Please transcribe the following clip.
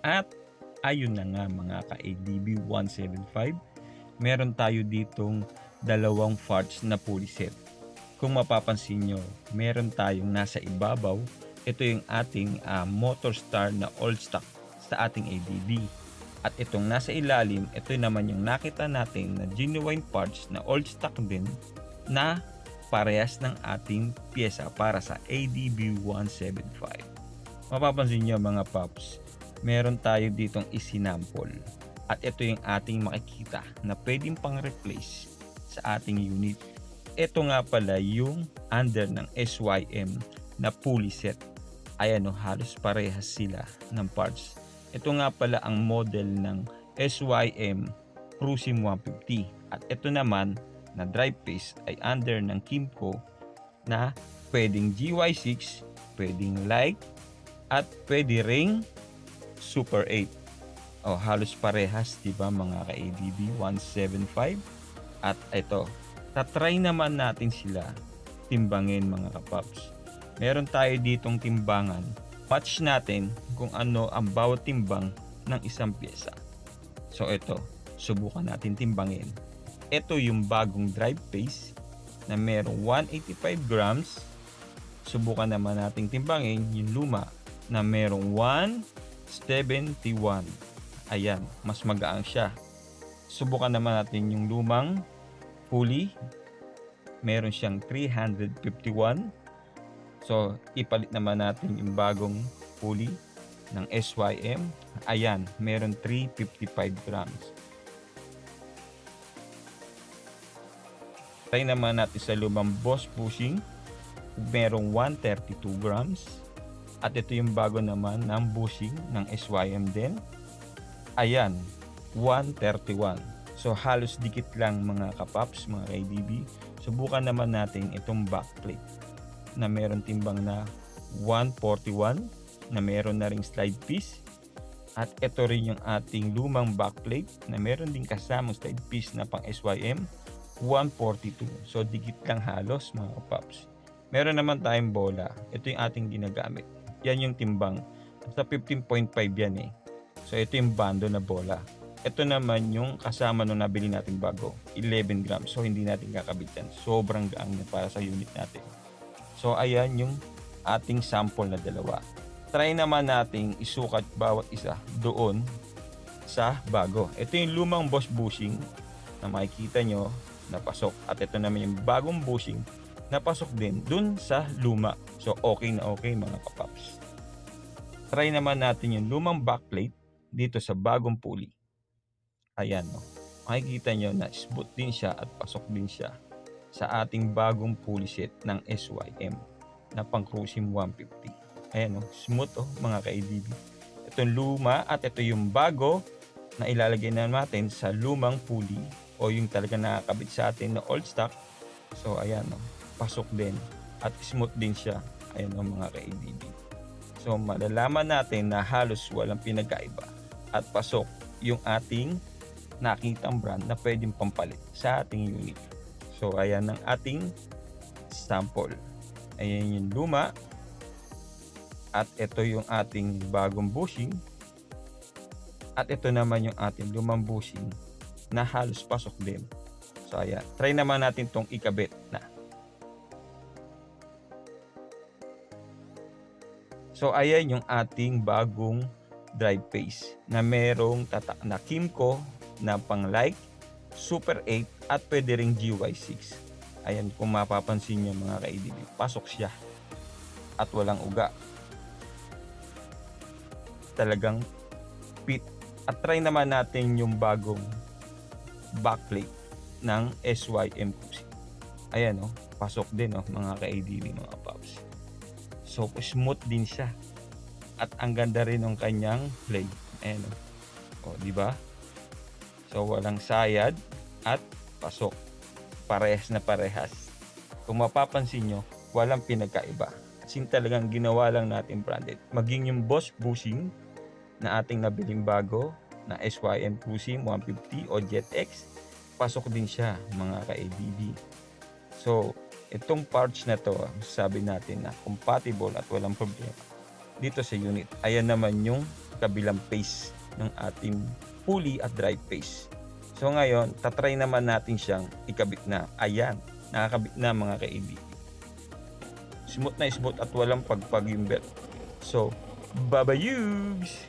At ayun na nga mga ka-ADB 175, meron tayo ditong dalawang parts na pulley set. Kung mapapansin nyo, meron tayong nasa ibabaw. Ito yung ating motor star na old stock sa ating ADB. At itong nasa ilalim, ito naman yung nakita natin na genuine parts na old stock din na parehas ng ating pyesa para sa ADB 175. Mapapansin nyo mga paps, meron tayo ditong isinample. At ito yung ating makikita na pwedeng pang-replace sa ating unit. Ito nga pala yung under ng SYM na pulley set. Ayan o, halos parehas sila ng parts. Ito nga pala ang model ng SYM Crusim 150. At ito naman na drive piece ay under ng Kimco na pwedeng GY6, pwedeng light, at pwede ring Super 8. O, halos parehas, diba mga ka-ADB 175? At ito, tatry naman natin sila timbangin mga kapaps. Meron tayo ditong timbangan. Match natin kung ano ang bawat timbang ng isang pyesa. So ito, subukan natin timbangin. Ito yung bagong drive piece na merong 185 grams. Subukan naman nating timbangin yung luma na merong 171. Ayan, mas magaang siya. Subukan naman natin yung lumang pulley. Meron siyang 351. So, ipalit naman natin yung bagong pulley ng SYM. Ayan, meron 355 grams. Try naman natin sa lumang Boss bushing. Merong 132 grams. At ito yung bago naman ng bushing ng SYM din. Ayan, 131. So halos dikit lang mga kapaps, mga KDB. Subukan naman natin itong backplate na meron timbang na 141 na meron na ring slide piece. At ito rin yung ating lumang backplate na meron din kasamang slide piece na pang SYM 142. So dikit lang halos mga kapaps. Meron naman tayong bola. Ito yung ating ginagamit. Yan yung timbang. Sa 15.5 yan eh. So ito yung bando na bola. Ito naman yung kasama nung nabili natin bago, 11 grams. So hindi natin kakabit yan. Sobrang gaang na para sa unit natin. So ayan yung ating sample na dalawa. Try naman nating isukat bawat isa doon sa bago. Ito yung lumang Boss bushing na makikita nyo na pasok. At ito naman yung bagong bushing na pasok din dun sa luma. So okay na okay mga kapaps. Try naman natin yung lumang backplate dito sa bagong pulley. Ayan, no. Makikita nyo na smooth din siya at pasok din siya sa ating bagong pulley set ng SYM na pang Crusim 150. Ayan, no. Smooth mga ka-ADB. Itong luma at ito yung bago na ilalagay na natin sa lumang pulley o yung talaga nakakabit sa atin na old stock. So ayan, no. Pasok din at smooth din siya. Ayan, no, mga ka-ADB. So malalaman natin na halos walang pinagkaiba at pasok yung ating nakitang brand na pwedeng pampalit sa ating unit. So ayan ang ating sample. Ayan yung luma at ito yung ating bagong bushing at ito naman yung ating lumang bushing na halos pasok din. So ayan, try naman natin tong ikabit na. So ayan yung ating bagong drive piece na merong tatak na Kimco na pang like, Super 8 at pwede ring GY6. Ayan, kung mapapansin nyo mga ka-ADB, pasok siya at walang uga. Talagang fit. At try naman natin yung bagong backplate ng SYM Crusim. Ayan pasok din mga ka-ADB, mga paps. So smooth din siya. At ang ganda rin ng kanyang blade. Ayan di ba? So walang sayad at pasok. Parehas na parehas. Kung mapapansin nyo, walang pinagkaiba. Kasi talagang ginawa lang natin branded. Maging yung Boss bushing na ating nabiling bago na SYM Crusim 150 o JetX, pasok din siya mga ka-ADB. So itong parts na to, sabi natin na compatible at walang problema dito sa unit. Ayan naman yung kabilang face ng ating pulley at drive face. So ngayon, tatry naman natin siyang ikabit na. Ayan, nakakabit na mga kaibigan. Smooth na smooth at walang pagpag yung belt. So, babayugs!